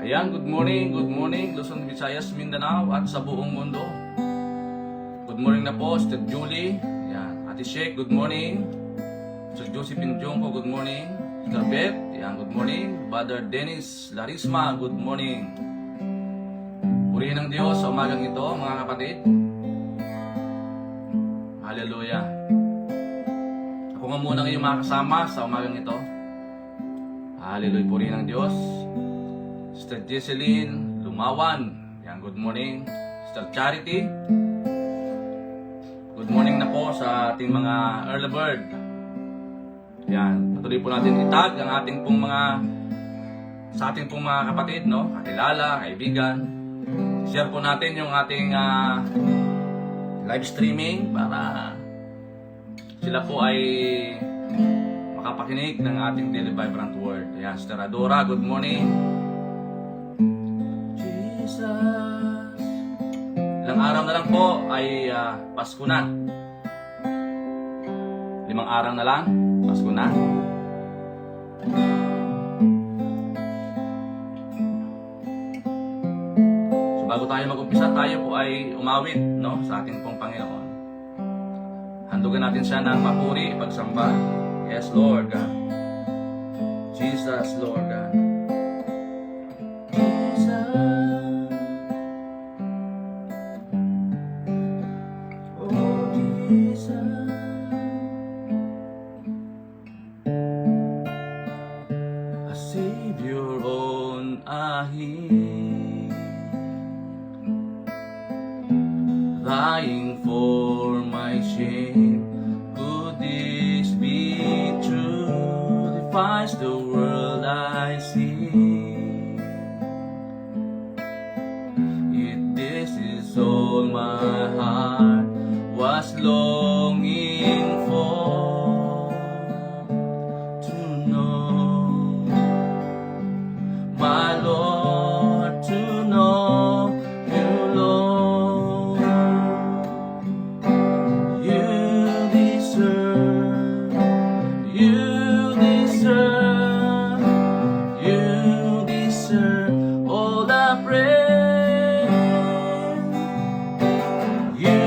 Ayan, good morning, Luzon, Visayas, Mindanao at sa buong mundo. Good morning na po, Sister Julie. Ayan, Ate Sheikh, good morning. Sister Josephine Jongko, good morning. Sister Beth, ayan, good morning. Brother Dennis Larisma, good morning. Purihin ng Diyos sa umagang ito, mga kapatid. Hallelujah. Ako nga muna ngayong mga kasama sa umagang ito. Hallelujah, purihin ng Diyos. Sister Jesseline Lumawan, yan, good morning. Sister Charity, good morning na po sa ating mga early bird. Yan, patuloy po natin itag ang ating pong sa ating pong mga kapatid, no? Kakilala, kaibigan. Share po natin yung ating live streaming para sila po ay makapakinig ng ating Daily Vibrant Word. Yan, Sister Adora, good morning. Ilang araw na lang po ay Pasko na. 5 araw na lang, Pasko na. So bago tayo mag-umpisa, tayo po ay umawit, no, sa ating pong Panginoon. Handugan natin siya ng papuri, pagsamba. Yes, Lord God. Jesus, Lord God. A Savior on a hill, dying for my shame. Could this be true? Defies the world I see. If this is all my heart was longing for, to know my Lord, to know you, Lord. You deserve, you deserve, you deserve all the praise. You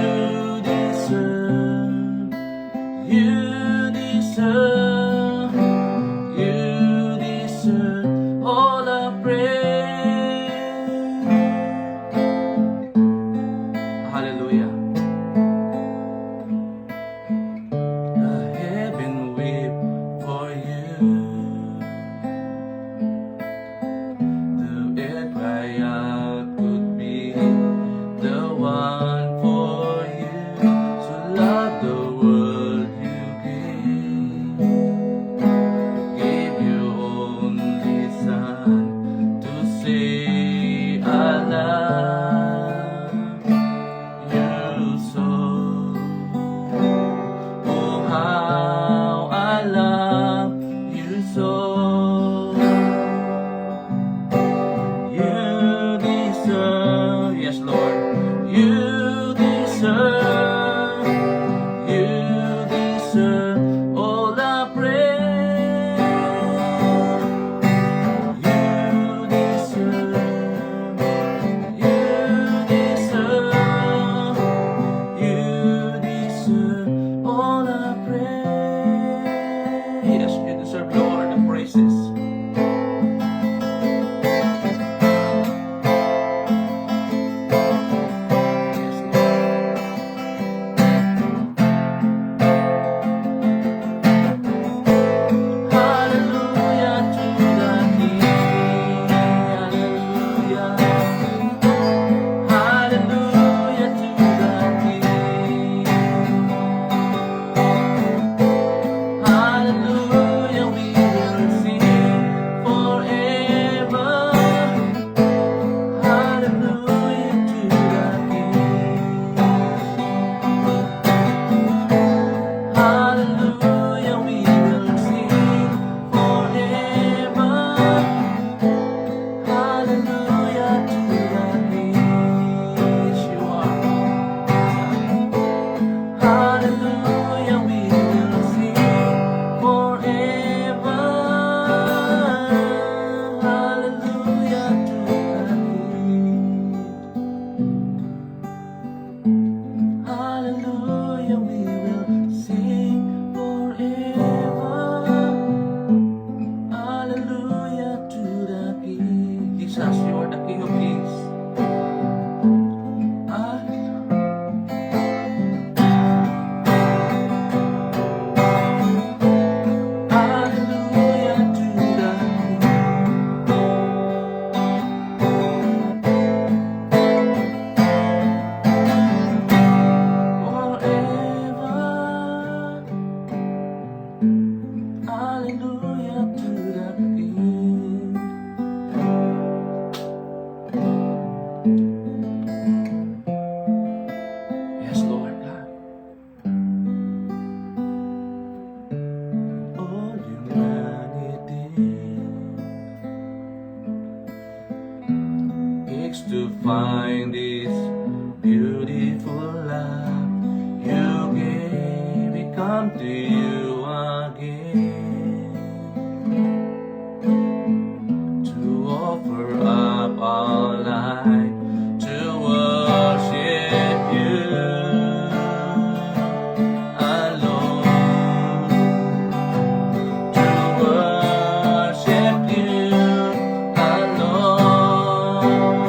Jesus, you are the King of Kings. Hallelujah to the forever. Hallelujah to the King. Yes, Lord God. All humanity aches to find this beautiful love you gave. We come to you again to offer up our life to worship you alone, to worship you alone.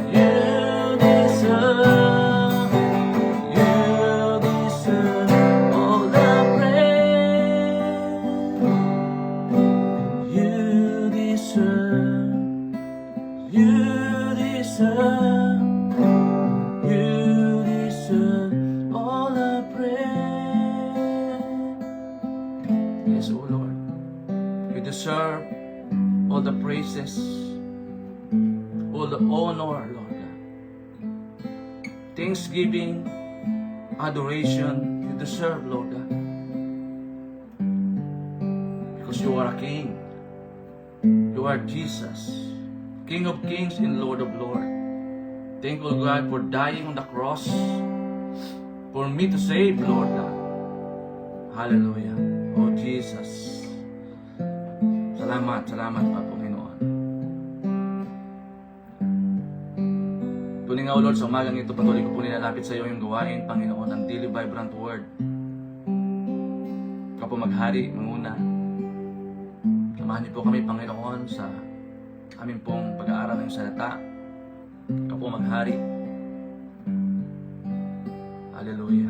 You deserve all the praise. You deserve all the praise. Yes, oh Lord, you deserve all the praises, all the honor, Lord God. Thanksgiving, adoration, you deserve, Lord God. Because you are a King. You are Jesus, King of Kings and Lord of Lords. Thank you, God, for dying on the cross for me to save, Lord God. Hallelujah. Oh, Jesus. Salamat, pa, Panginoon. Tunay nga, O Lord, sa umagang ito, patuloy ko po nilalapit sa iyo yung gawain, Panginoon, ng Daily Vibrant Word. Ikaw po maghari, manguna. Samahan niyo po kami, Panginoon, sa aming pong pag-aaral ng salita. Ikaw po maghari. Hallelujah.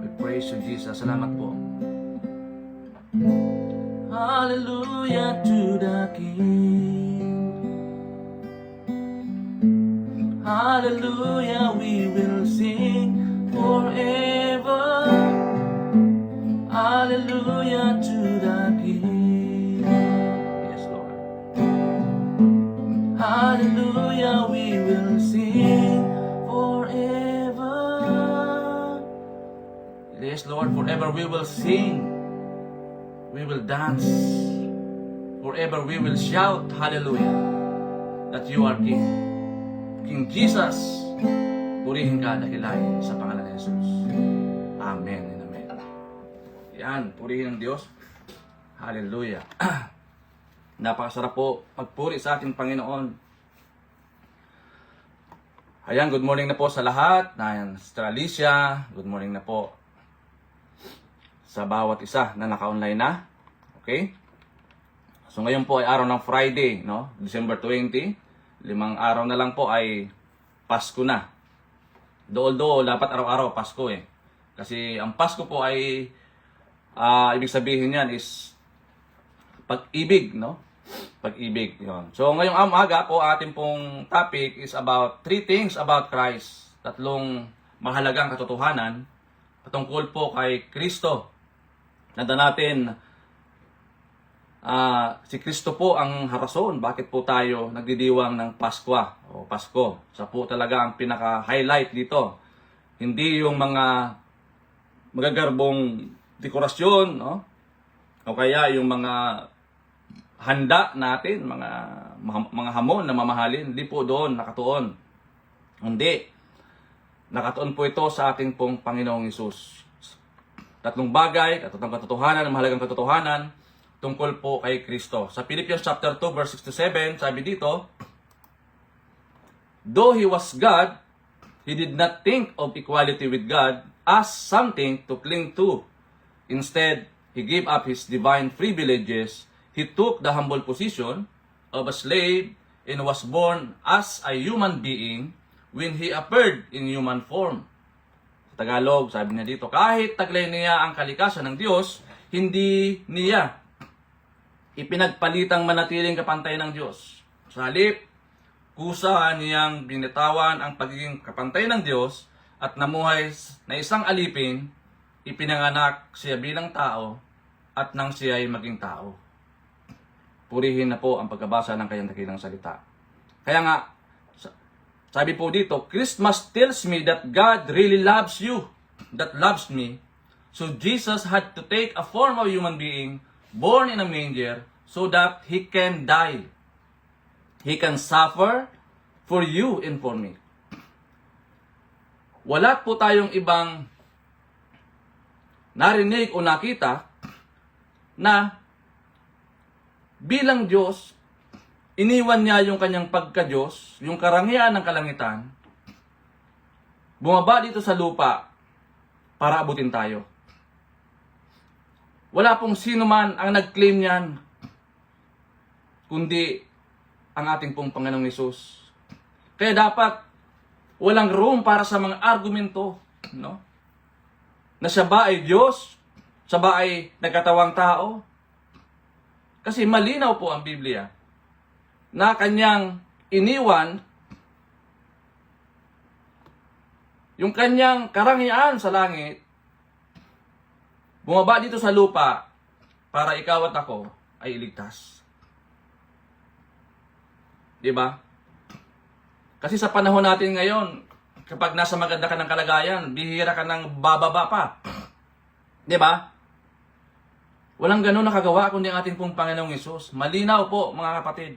We praise you, Jesus. Salamat po. Hallelujah to the King. Hallelujah, we will sing forever. Hallelujah to the King. Yes, Lord. Hallelujah, we will sing forever. Yes, Lord, forever we will sing. We will dance. Forever we will shout, hallelujah, that you are King. King Jesus, purihin ka, dakilain sa pangalan ni Jesus. Amen and amen. Yan, purihin ng Diyos. Hallelujah. Napakasarap po magpuri sa ating Panginoon. Ayan, good morning na po sa lahat. Ayan, Sister Alicia, good morning na po sa bawat isa na naka-online na. Okay? So ngayon po ay araw ng Friday, no? December 20. 5 araw na lang po ay Pasko na. Although dapat araw-araw Pasko eh. Kasi ang Pasko po ay ibig sabihin niyan is pag-ibig, no? Pag-ibig, yun. So ngayong umaga po ating pong topic is about 3 things about Christ. 3 mahalagang katotohanan patungkol po kay Kristo. Nanda natin si Kristo po ang rason bakit po tayo nagdidiwang ng Pasko o Pasko. Sa po talaga ang pinaka-highlight dito. Hindi yung mga magagarbong dekorasyon, no? O kaya yung mga handa natin, mga hamon na mamahalin, hindi po doon nakatuon. Hindi. Nakatuon po ito sa ating pong Panginoong Hesus. 3 bagay, 3 katotohanan, mahalagang katotohanan tungkol po kay Kristo. Sa Philippians chapter 2 verse 6-7, sabi dito, though he was God, he did not think of equality with God as something to cling to. Instead, he gave up his divine privileges. He took the humble position of a slave and was born as a human being when he appeared in human form. Sa Tagalog, sabi niya dito, kahit taglay niya ang kalikasan ng Diyos, hindi niya ipinagpalitang manatiling kapantay ng Diyos. Sa halip, kusa niyang binitawan ang pagiging kapantay ng Diyos at namuhay na isang alipin, ipinanganak siya bilang tao at nang siya ay maging tao. Purihin na po ang pagkabasa ng kanyang dakilang salita. Kaya nga, sabi po dito, Christmas tells me that God really loves you, that loves me. So Jesus had to take a form of human being, born in a manger, so that He can die. He can suffer for you and for me. Wala po tayong ibang narinig o nakita na bilang Diyos, iniwan niya yung kanyang pagka-Diyos, yung karangyaan ng kalangitan, bumaba dito sa lupa para abutin tayo. Wala pong sino man ang nag-claim niyan, kundi ang ating pong Panginoong Hesus. Kaya dapat walang room para sa mga argumento, no? Na siya ba ay Diyos? Siya ba ay nagkatawang tao? Kasi malinaw po ang Biblia na kanyang iniwan yung kanyang karangyaan sa langit, bumaba dito sa lupa para ikaw at ako ay iligtas. Diba? Kasi sa panahon natin ngayon, kapag nasa maganda ka ng kalagayan, bihira ka ng bababa pa. Diba? Walang ganun nakagawa kundi ang ating pong Panginoong Hesus. Malinaw po mga kapatid,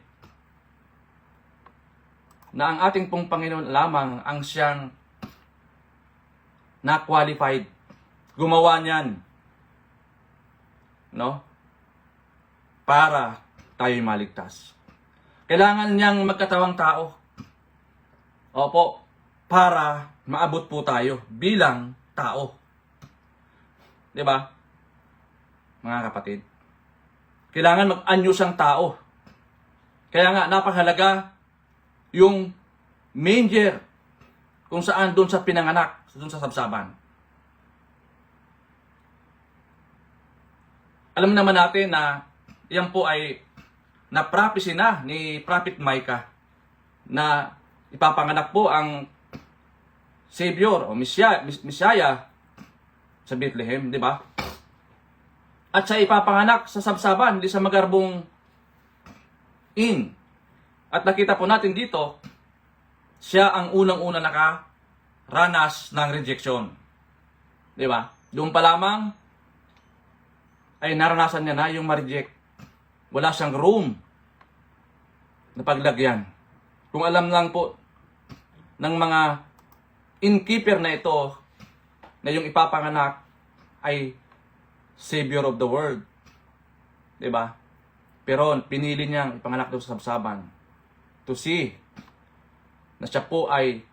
na ang ating pong Panginoon lamang ang siyang na-qualified. Gumawa niyan. No? Para tayo'y maligtas. Kailangan niyang magkatawang tao. Opo, para maabot po tayo bilang tao. 'Di ba? Mga kapatid. Kailangan mag-anyo siyang tao. Kaya nga napakahalaga yung manger kung saan doon sa pinanganak, doon sa sabsaban. Alam naman natin na yan po ay na-prophecy na ni Prophet Micah na ipapanganak po ang Savior o Messiah sa Bethlehem, di ba? At siya ipapanganak sa sabsaban, hindi sa magarbong inn. At nakita po natin dito, siya ang unang-una nakaranas ng rejection. Di ba? Doon pa lamang ay naranasan niya na yung ma-reject. Wala siyang room na paglagyan. Kung alam lang po ng mga innkeeper na ito na yung ipapanganak ay Savior of the world. Diba? Pero pinili niyang ipanganak doon sa sabsaban to see na siya po ay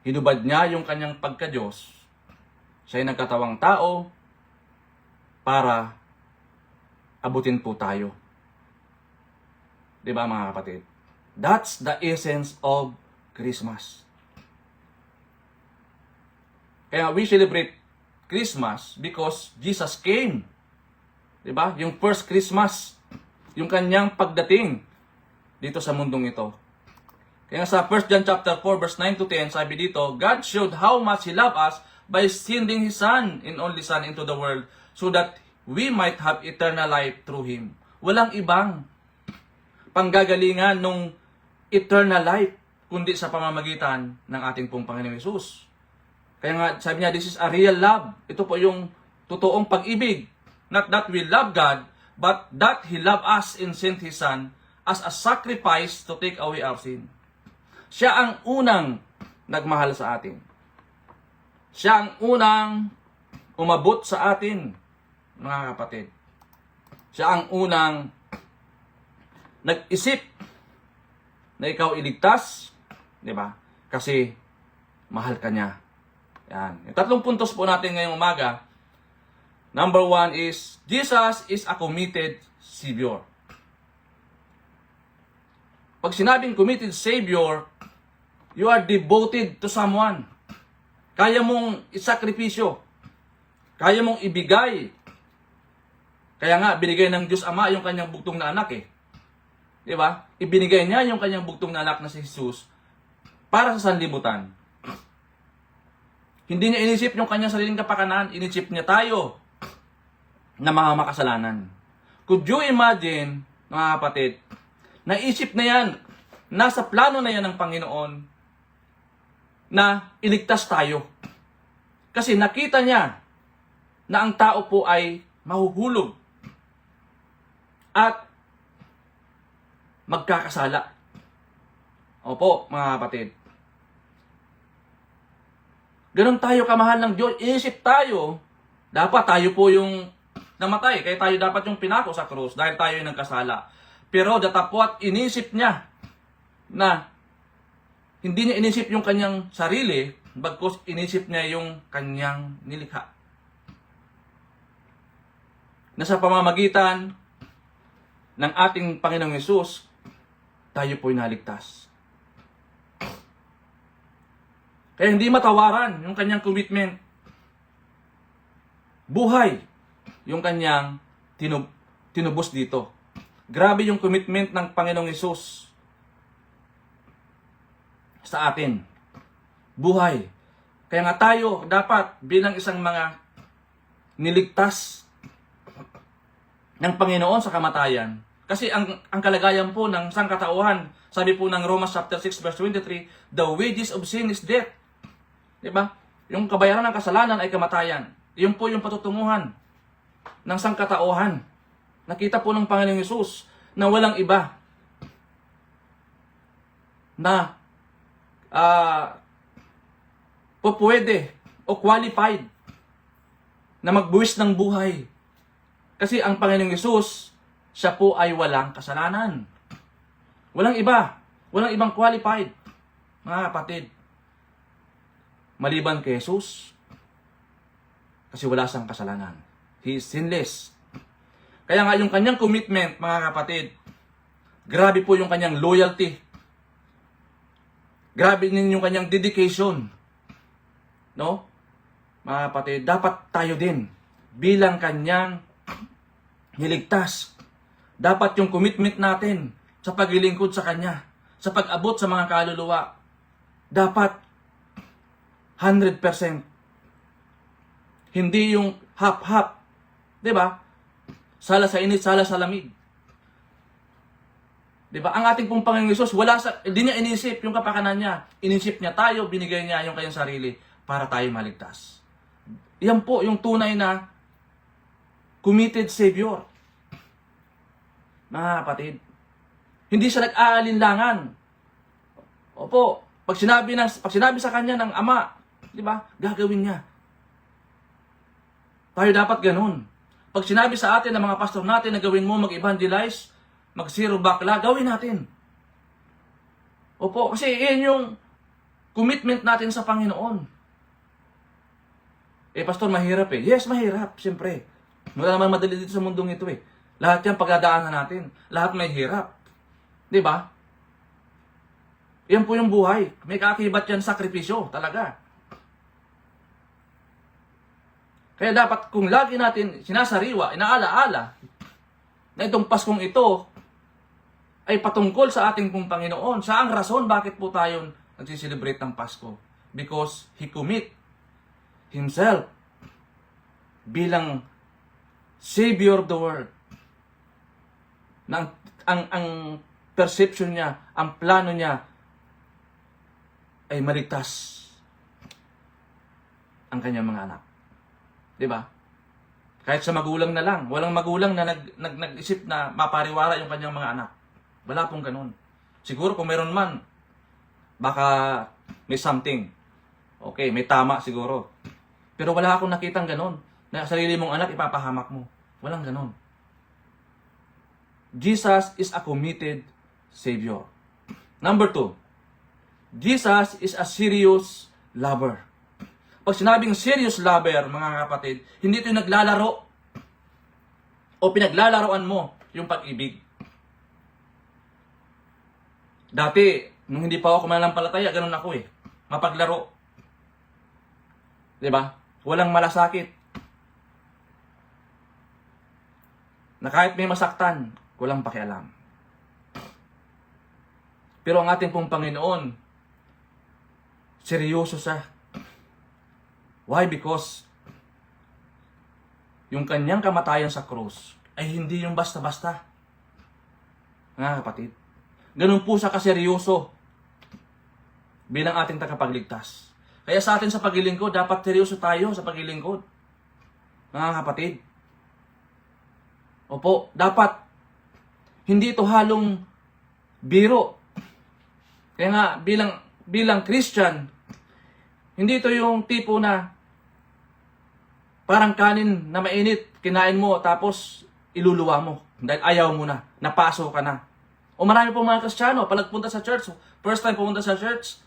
hinubad niya yung kanyang pagka-Diyos. Siya ay nagkatawang tao para abutin po tayo. Diba mga kapatid? That's the essence of Christmas. Kaya we celebrate Christmas because Jesus came. Diba? Yung first Christmas. Yung kanyang pagdating dito sa mundong ito. Kaya sa 1 John chapter 4 verse 9 to 10, sabi dito, God showed how much He loved us by sending His Son and only Son into the world so that we might have eternal life through Him. Walang ibang panggagalingan nung eternal life kundi sa pamamagitan ng ating pong Panginoong Hesus. Kaya nga sabi niya, this is a real love. Ito po yung totoong pag-ibig. Not that we love God, but that He loved us and sent His Son as a sacrifice to take away our sin. Siya ang unang nagmahal sa atin. Siya ang unang umabot sa atin, mga kapatid. Siya ang unang nag-isip na ikaw iligtas, di ba? Kasi mahal ka niya. Yan. Yung tatlong puntos po natin ngayong umaga. Number 1 is, Jesus is a committed Savior. Pag sinabing committed Savior, you are devoted to someone. Kaya mong isakripisyo. Kaya mong ibigay. Kaya nga, binigay ng Diyos Ama yung kanyang bugtong na anak eh. Di ba? Ibinigay niya yung kanyang bugtong na anak na si Jesus para sa sanlibutan. Hindi niya inisip yung kanyang sariling kapakanan, inisip niya tayo na mga makasalanan. Could you imagine, mga kapatid, naisip na yan, nasa plano na yan ng Panginoon na iligtas tayo. Kasi nakita niya na ang tao po ay mahuhulog at magkakasala. Opo, mga kapatid. Ganon tayo kamahal ng Diyos. Iisip tayo, dapat tayo po yung namatay. Kaya tayo dapat yung pinako sa krus dahil tayo yung nagkasala. Pero datapwat inisip niya na hindi niya inisip yung kanyang sarili, bagkus inisip niya yung kanyang nilikha. Na sa pamamagitan ng ating Panginoong Hesus, tayo po'y naligtas. Kaya hindi matawaran yung kanyang commitment. Buhay yung kanyang tinubos dito. Grabe yung commitment ng Panginoong Hesus sa atin. Buhay. Kaya nga tayo dapat bilang isang mga niligtas ng Panginoon sa kamatayan. Kasi ang kalagayan po ng sangkatauhan, sabi po ng Romans chapter 6 verse 23, the wages of sin is death. Diba? Yung kabayaran ng kasalanan ay kamatayan. Yun po yung patutunguhan ng sangkatauhan. Nakita po ng Panginoong Hesus na walang iba na pwede o qualified na magbuwis ng buhay. Kasi ang Panginoong Hesus, siya po ay walang kasalanan. Walang iba. Walang ibang qualified. Mga kapatid. Maliban kay Jesus. Kasi wala siyang kasalanan. He is sinless. Kaya nga yung kanyang commitment, mga kapatid, grabe po yung kanyang loyalty. Grabe din yung kanyang dedication. No? Mga kapatid, dapat tayo din bilang kanyang niligtas. Dapat yung commitment natin sa paglilingkod sa kanya, sa pag-abot sa mga kaluluwa, dapat 100%. Hindi yung half-half. Diba? Sala sa init, sala sa lamig. Diba? Ang ating pong Panginoong Hesus, hindi niya inisip yung kapakanan niya. Inisip niya tayo, binigay niya yung kanyang sarili para tayo maligtas. Yan po yung tunay na committed Savior. Mga kapatid, hindi siya nag-aalinlangan. Opo, pag sinabi sa kanya ng Ama, di ba, gagawin niya. Tayo dapat ganun. Pag sinabi sa atin ng mga pastor natin na gawin mo, mag-evangelize, mag-zero bakla, gawin natin. Opo, kasi yan yung commitment natin sa Panginoon. Pastor, mahirap eh. Yes, mahirap, siyempre. Wala naman madali dito sa mundong ito eh. Lahat yan pagdadaanan natin. Lahat may hirap. Di ba? Yan po yung buhay. May kaakibat yan sakripisyo talaga. Kaya dapat kung lagi natin sinasariwa, inaalaala na itong Paskong ito ay patungkol sa ating pong Panginoon. Sa ang rason bakit po tayo nagsiselebrate ng Pasko? Because He commit Himself bilang Savior of the world. Ang perception niya, ang plano niya ay maligtas ang kanyang mga anak. Diba? Kahit sa magulang na lang. Walang magulang na nag-isip na mapariwara yung kanyang mga anak. Wala pong ganun. Siguro kung meron man, baka may something. Okay, may tama siguro. Pero wala akong nakitang ganun. Na sarili mong anak, ipapahamak mo. Walang ganun. Jesus is a committed Savior. Number 2, Jesus is a serious lover. Pag sinabing serious lover, mga kapatid, hindi ito yung naglalaro o pinaglalaroan mo yung pag-ibig. Dati, nung hindi pa ako mananampalataya, ganun ako eh. Mapaglaro. Diba? Walang malasakit. Na kahit may masaktan, walang pakialam. Pero ang ating pong Panginoon, seryoso siya. Why? Because yung kanyang kamatayan sa krus ay hindi yung basta-basta. Mga kapatid, ganun po siya kaseryoso bilang ating tagapagligtas. Kaya sa atin sa paglilingkod, dapat seryoso tayo sa paglilingkod. Mga kapatid. Opo, dapat hindi ito halong biro. Kaya nga, bilang Christian, hindi ito yung tipo na parang kanin na mainit, kinain mo, tapos iluluwa mo. Dahil ayaw mo na, napaso ka na. O marami po mga Kristiyano, pag nagpunta sa church, first time pumunta sa church,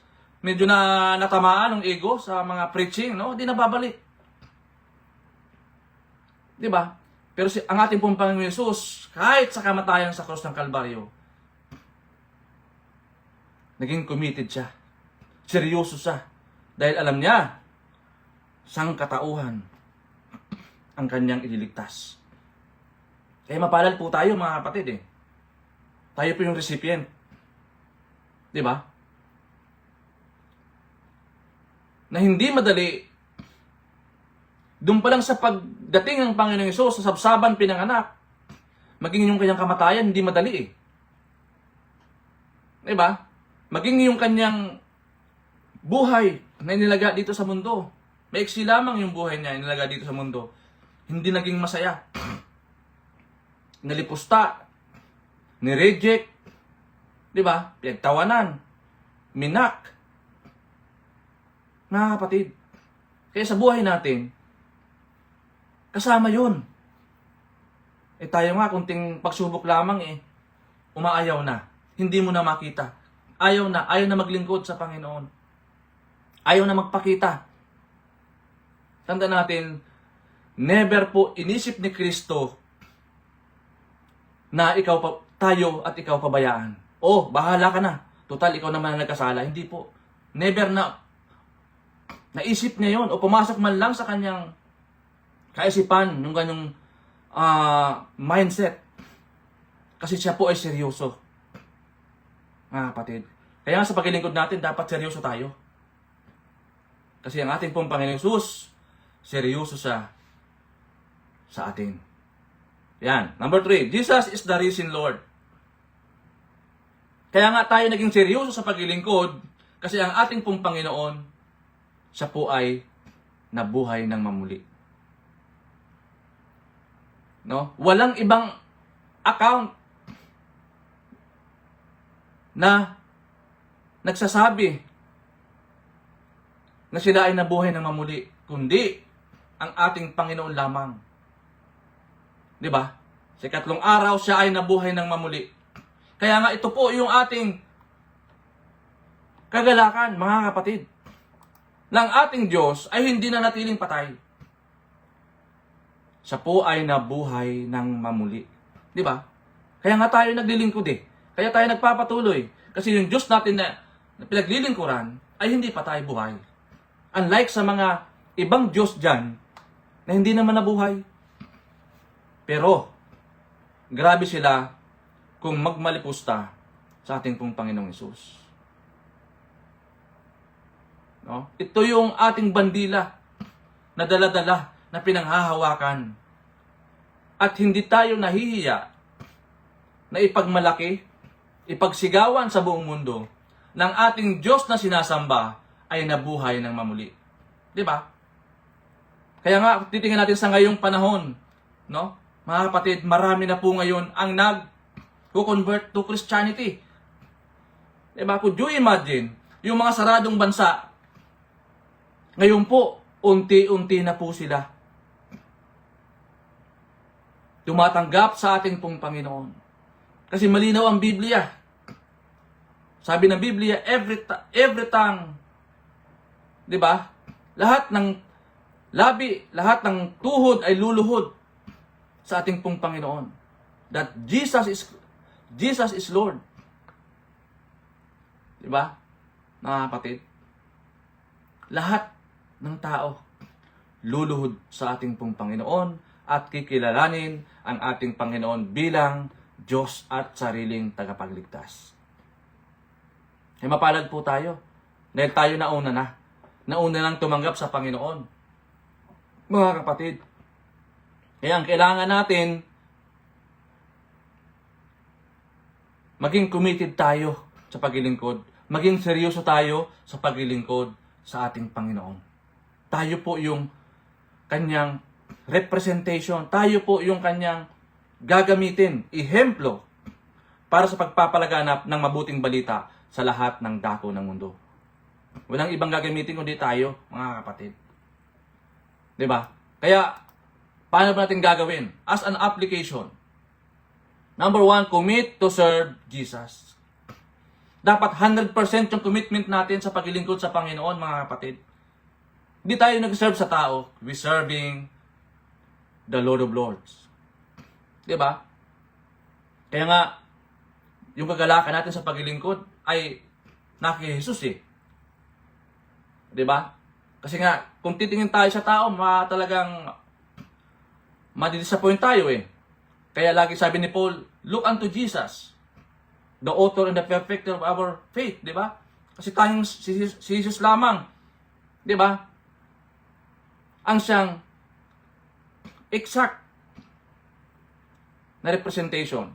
medyo na natamaan ng ego sa mga preaching, no? Di na babalik. Di ba? Pero ang ating pong Panginoon Yesus, kahit sa kamatayan sa krus ng Kalbaryo, naging committed siya. Seryoso siya. Dahil alam niya, sang katauhan ang kanyang ililigtas. Kaya mapalad po tayo mga kapatid eh. Tayo po yung recipient. Di ba? Na hindi madali, doon pa lang sa pagdating ng Panginoong Hesus, sa sabsaban pinanganak, maging yung kanyang kamatayan, hindi madali eh. Di ba? Maging yung kanyang buhay na inilaga dito sa mundo. Maiksi lamang yung buhay niya inilaga dito sa mundo. Hindi naging masaya. Nalipusta. Nireject. Di ba? Pinagtawanan. Minak. Mga kapatid. Kaya sa buhay natin, kasama yun. Eh tayo nga, kunting pagsubok lamang eh, umaayaw na. Hindi mo na makita. Ayaw na maglingkod sa Panginoon. Ayaw na magpakita. Tanda natin, never po inisip ni Kristo na tayo at ikaw pabayaan. Oh, bahala ka na. Total, ikaw naman ang nagkasala. Hindi po. Never na naisip niya yun o pumasok man lang sa kanyang kaisipan, yung ganyong mindset. Kasi siya po ay seryoso. Mga kapatid. Kaya sa paglilingkod natin, dapat seryoso tayo. Kasi ang ating pong Panginoong Hesus, seryoso siya sa atin. Yan. Number 3, Jesus is the risen Lord. Kaya nga tayo naging seryoso sa paglilingkod kasi ang ating pong Panginoon, siya po ay nabuhay ng mamuli. No? Walang ibang account na nagsasabi na sila ay nabuhay ng mamuli, kundi ang ating Panginoon lamang. Di ba? Sa ikatlong araw, siya ay nabuhay ng mamuli. Kaya nga ito po yung ating kagalakan, mga kapatid. Ng ating Diyos ay hindi na natiling patay. Siya po ay nabuhay ng mamuli. Di ba? Kaya nga tayo naglilingkod eh. Kaya tayo nagpapatuloy. Kasi yung Diyos natin na pinaglilingkuran ay hindi patay buhay. Unlike sa mga ibang Diyos dyan na hindi naman nabuhay. Pero, grabe sila kung magmalipusta sa ating pong Panginoong Hesus. No? Ito yung ating bandila na dala-dala na pinanghahawakan. At hindi tayo nahihiya na ipagmalaki, ipagsigawan sa buong mundo ng ating Diyos na sinasamba ay nabuhay ng mamuli. Di ba? Kaya nga, titingnan natin sa ngayong panahon, no? Mga kapatid, marami na po ngayon ang nag-convert to Christianity. Di ba? Could you imagine, yung mga saradong bansa, ngayon po, unti-unti na po sila tumatanggap sa ating pong Panginoon. Kasi malinaw ang Biblia. Sabi ng Biblia, every tongue, di ba? Lahat ng labi, lahat ng tuhod ay luluhod sa ating pong Panginoon. That Jesus is Lord. Diba? Mga kapatid, lahat ng tao luluhod sa ating pong Panginoon at kikilalanin ang ating Panginoon bilang Diyos at sariling tagapagligtas. Ay mapalad po tayo dahil tayo nauna na. Nauna nang tumanggap sa Panginoon. Mga kapatid, kaya ang kailangan natin, maging committed tayo sa paglilingkod. Maging seryoso tayo sa paglilingkod sa ating Panginoon. Tayo po yung kanyang representation. Tayo po yung kanyang gagamitin, ihemplo, para sa pagpapalaganap ng mabuting balita sa lahat ng dako ng mundo. Walang ibang gagamitin kundi tayo, mga kapatid. Diba? Kaya, paano ba natin gagawin? As an application. Number 1, commit to serve Jesus. Dapat 100% yung commitment natin sa paglilingkod sa Panginoon, mga kapatid. Hindi tayo nag-serve sa tao. We're serving the Lord of Lords. Diba? Kaya nga, yung kagalakan natin sa paglilingkod ay naki Jesus eh. Diba? Kasi nga, kung titingin tayo sa tao, talagang madidisappoint tayo eh. Kaya lagi sabi ni Paul, look unto Jesus, the author and the perfecter of our faith, di ba? Kasi tayong si Jesus lamang, di ba? Ang siyang exact na representation.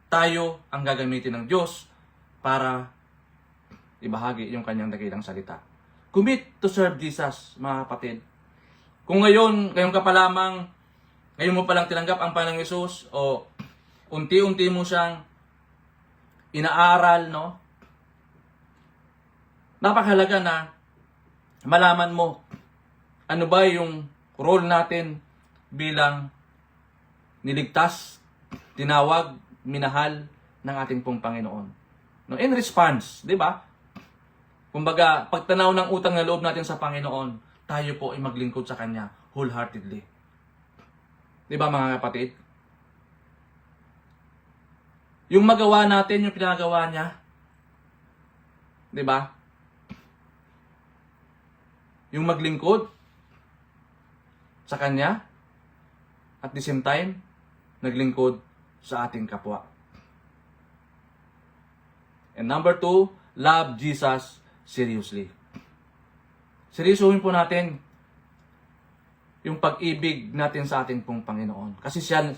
Tayo ang gagamitin ng Diyos para ibahagi yung kanyang dakilang salita. Commit to serve Jesus, mga kapatid. Kung ngayon ka pa lamang, ngayon mo palang tinanggap ang Panginoong Hesus, o unti-unti mo siyang inaaral, no? Napakahalaga na malaman mo ano ba yung role natin bilang niligtas, tinawag, minahal ng ating pong Panginoon. No, in response, di ba? Kumbaga, pagtanaw ng utang na loob natin sa Panginoon, tayo po ay maglingkod sa Kanya wholeheartedly. Di ba mga kapatid? Yung magawa natin, yung pinagawa niya, di ba? Yung maglingkod sa Kanya, at the same time, naglingkod sa ating kapwa. And number 2, love Jesus seriously. Seryosohin po natin yung pag-ibig natin sa ating pong Panginoon. Kasi siya,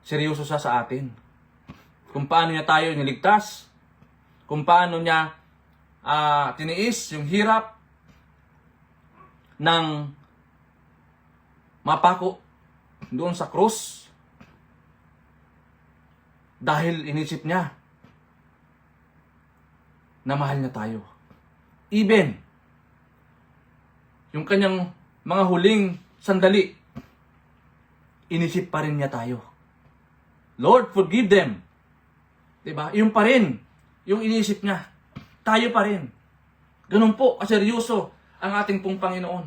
seryoso siya sa atin. Kung paano niya tayo niligtas, kung paano niya tiniis yung hirap ng mapako doon sa krus. Dahil inisip niya na mahal niya tayo. Even yung kanyang mga huling sandali, inisip pa rin niya tayo. Lord, forgive them. Diba? Yung pa rin, yung inisip niya. Tayo pa rin. Ganun po, kaseryoso ang ating pong Panginoon.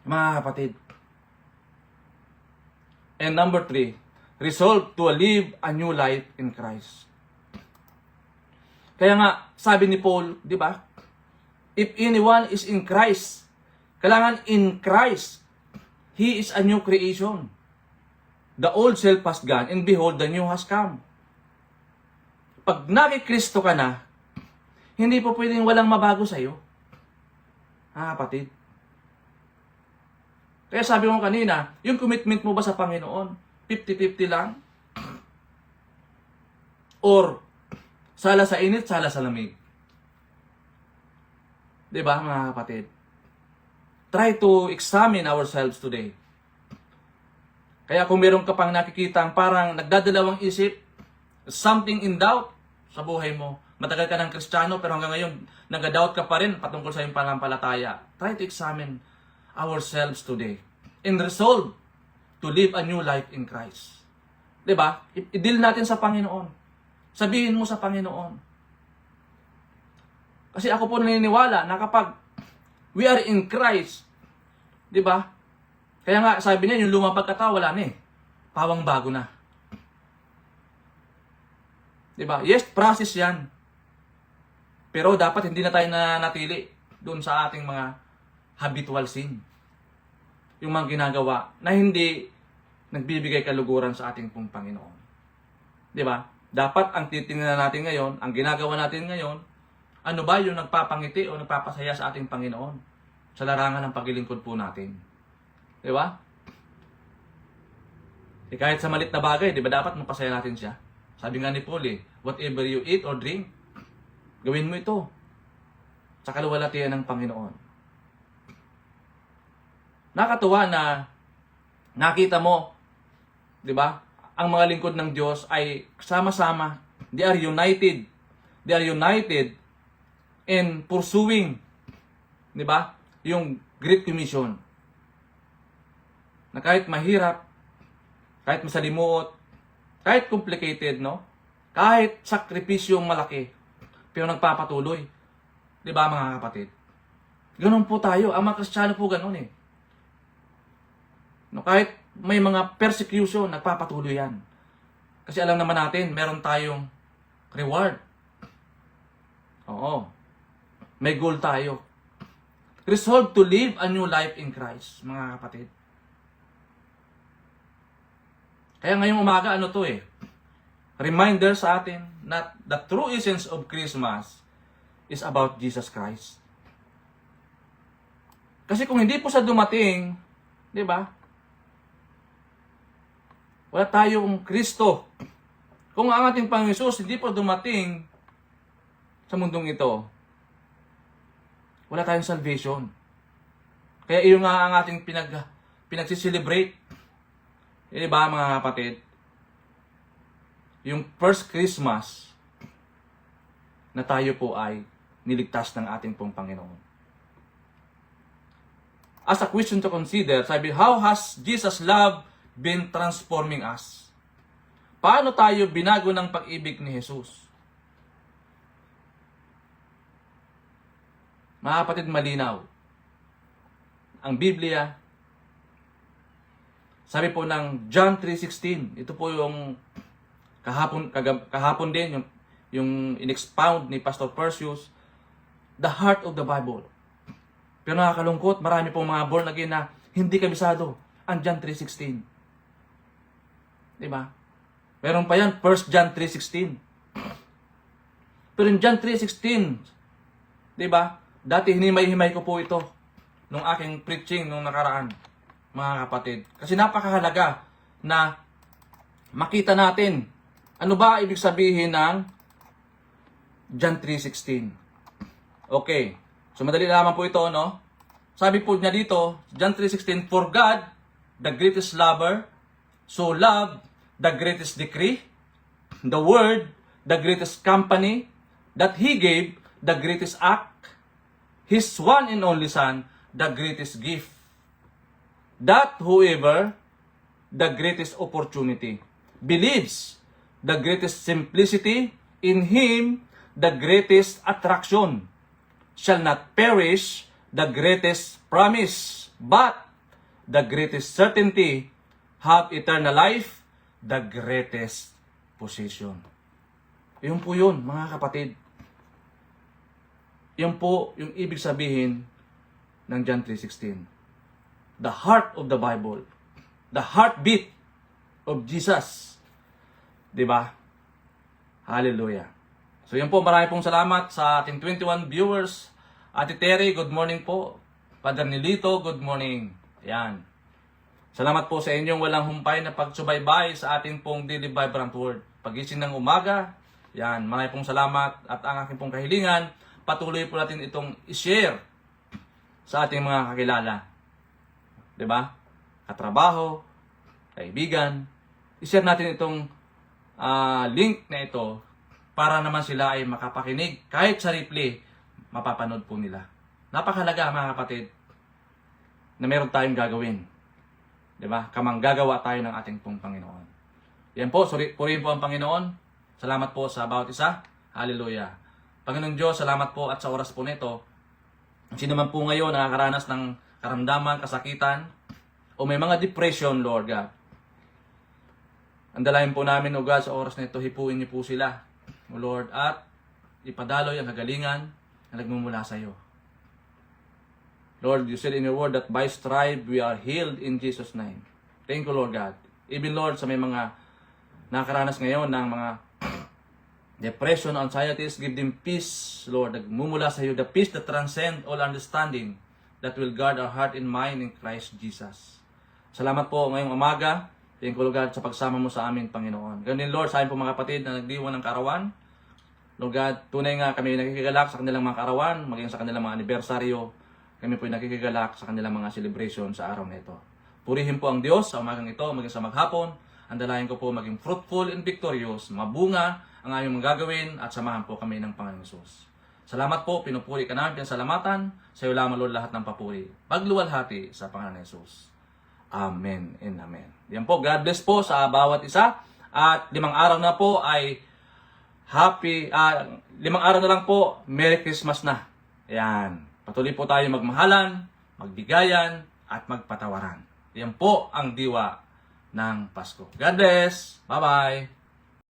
Mga kapatid. And number 3, resolve to live a new life in Christ. Kaya nga, sabi ni Paul, di ba? If anyone is in Christ, kailangan in Christ, he is a new creation. The old self has gone, and behold, the new has come. Pag naki-Kristo ka na, hindi po pwedeng walang mabago sa'yo. Kapatid. Kaya sabi ko kanina, yung commitment mo ba sa Panginoon, 50-50 lang? Or, sala sa init, sala sa lamig? Diba, mga kapatid? Try to examine ourselves today. Kaya kung meron ka pang nakikita parang nagdadalawang isip, something in doubt sa buhay mo, matagal ka ng Kristiyano pero hanggang ngayon nag-doubt ka pa rin patungkol sa iyong pananampalataya, try to examine ourselves today and resolve to live a new life in Christ. Diba? I-deal natin sa Panginoon. Sabihin mo sa Panginoon. Kasi ako po naniniwala na kapag We are in Christ. Di ba? Kaya nga, sabi niya, yung lumang pagkatao, wala na eh. Pawang bago na. Di ba? Yes, process yan. Pero dapat hindi na tayo natili doon sa ating mga habitual sin. Yung mga ginagawa na hindi nagbibigay kaluguran sa ating pong Panginoon. Di ba? Dapat ang titingnan natin ngayon, ang ginagawa natin ngayon, ano ba yung nagpapangiti o nagpapasaya sa ating Panginoon sa larangan ng paglilingkod po natin. Di ba? Kahit sa malit na bagay, di ba dapat mapasaya natin siya? Sabi nga ni Paul whatever you eat or drink, gawin mo ito sa kaluwalhatian ng Panginoon. Nakatuwa na nakita mo, di ba? Ang mga lingkod ng Diyos ay sama-sama. They are united. They are united in pursuing, di ba? Yung Great Commission. Na kahit mahirap, kahit masalimuot, kahit complicated, no? Kahit sakripisyong malaki, pero nagpapatuloy. Di ba mga kapatid? Ganun po tayo. Ang mga Kristiyano po ganun eh. No, kahit may mga persecution, nagpapatuloy yan. Kasi alam naman natin, meron tayong reward. Oo. May goal tayo. Resolve to live a new life in Christ, mga kapatid. Kaya ngayong umaga, ano to reminder sa atin that the true essence of Christmas is about Jesus Christ. Kasi kung hindi po siya dumating, di ba? Wala tayong Kristo. Kung ang ating Panginoon Hesus hindi po dumating sa mundong ito, wala tayong salvation. Kaya iyon nga ang ating pinagsiselebrate. Di ba mga kapatid? Yung first Christmas na tayo po ay niligtas ng ating pong Panginoon. As a question to consider, sabi, how has Jesus' love been transforming us? Paano tayo binago ng pag-ibig ni Jesus? Mga kapatid, malinaw. Ang Biblia, sabi po ng John 3:16, ito po yung kahapon din, yung in-expound ni Pastor Perseus, the heart of the Bible. Pero nakakalungkot, marami pong mga born again na hindi kabisado ang John 3:16. Diba? Meron pa yan, 1 John 3:16. Pero in John 3:16, diba? Dati hinimay-himay ko po ito nung aking preaching nung nakaraan, mga kapatid. Kasi napakahalaga na makita natin ano ba ibig sabihin ng John 3:16. Okay. So madali naman po ito, no? Sabi po niya dito, John 3:16, for God, the greatest lover, so loved the greatest decree, the word, the greatest company, that He gave the greatest act, His one and only Son, the greatest gift. That whoever, the greatest opportunity, believes, the greatest simplicity, in Him, the greatest attraction, shall not perish, the greatest promise, but the greatest certainty, have eternal life, the greatest possession. Yun po yun, mga kapatid. Yun po yung ibig sabihin ng John 3:16. The heart of the Bible. The heartbeat of Jesus. Diba? Hallelujah. So yun po, marami pong salamat sa ating 21 viewers. Ate Terry, good morning po. Father Nilito, good morning. Yan. Salamat po sa inyong walang humpay na pagsubaybay sa ating pong Daily Vibrant Word. Pagising ng umaga, yan, marami pong salamat at ang aking pong kahilingan, patuloy po natin itong i-share sa ating mga kakilala. Diba? Katrabaho, kaibigan, i-share natin itong link na ito para naman sila ay makapakinig. Kahit sa replay, mapapanood po nila. Napakahalaga mga kapatid na meron tayong gagawin. Diba? Kamanggagawa tayo ng ating pong Panginoon. Yan po, purihin po ang Panginoon. Salamat po sa bawat isa. Hallelujah. Panginoong Diyos, salamat po at sa oras po nito, Sino man po ngayon nakakaranas ng karamdaman, kasakitan, o may mga depression, Lord God. Andalayan po namin, O God, sa oras na ito, hipuin niyo po sila, O Lord, at ipadaloy ang kagalingan na nagmumula sa iyo. Lord, you said in your word that by stripe we are healed in Jesus' name. Thank you, Lord God. Even, Lord, sa may mga nakakaranas ngayon ng mga depression, anxieties, give them peace, Lord. Nagmumula sa iyo, the peace that transcends all understanding, that will guard our heart and mind in Christ Jesus. Salamat po ngayong umaga. Thank you, Lord God, sa pagsama mo sa amin, Panginoon. Ganun din, Lord, sa amin po mga kapatid na nagdiwan ng kaarawan. Lord God, tunay nga kami nakikigalak sa kanilang mga kaarawan, maging sa kanilang mga anibersaryo. Kami po nakikigalak sa kanilang mga celebration sa araw na ito. Purihin po ang Diyos sa umagang ito, maging sa maghapon. Andalayan ko po maging fruitful and victorious, mabunga ang aming mga gagawin at samahan po kami ng Panginoong Hesus. Salamat po, pinupuri ka namin, pinasalamatan. Sa iyo lamang, Lord, lahat ng papuri. Pagluwalhati sa Panginoon Hesus. Amen and amen. Yan po, God bless po sa bawat isa. At 5 araw na po ay 5 araw na lang po, Merry Christmas na. Yan. Patuloy po tayo magmahalan, magbigayan, at magpatawaran. Yan po ang diwa ng Pasko. God bless. Bye-bye.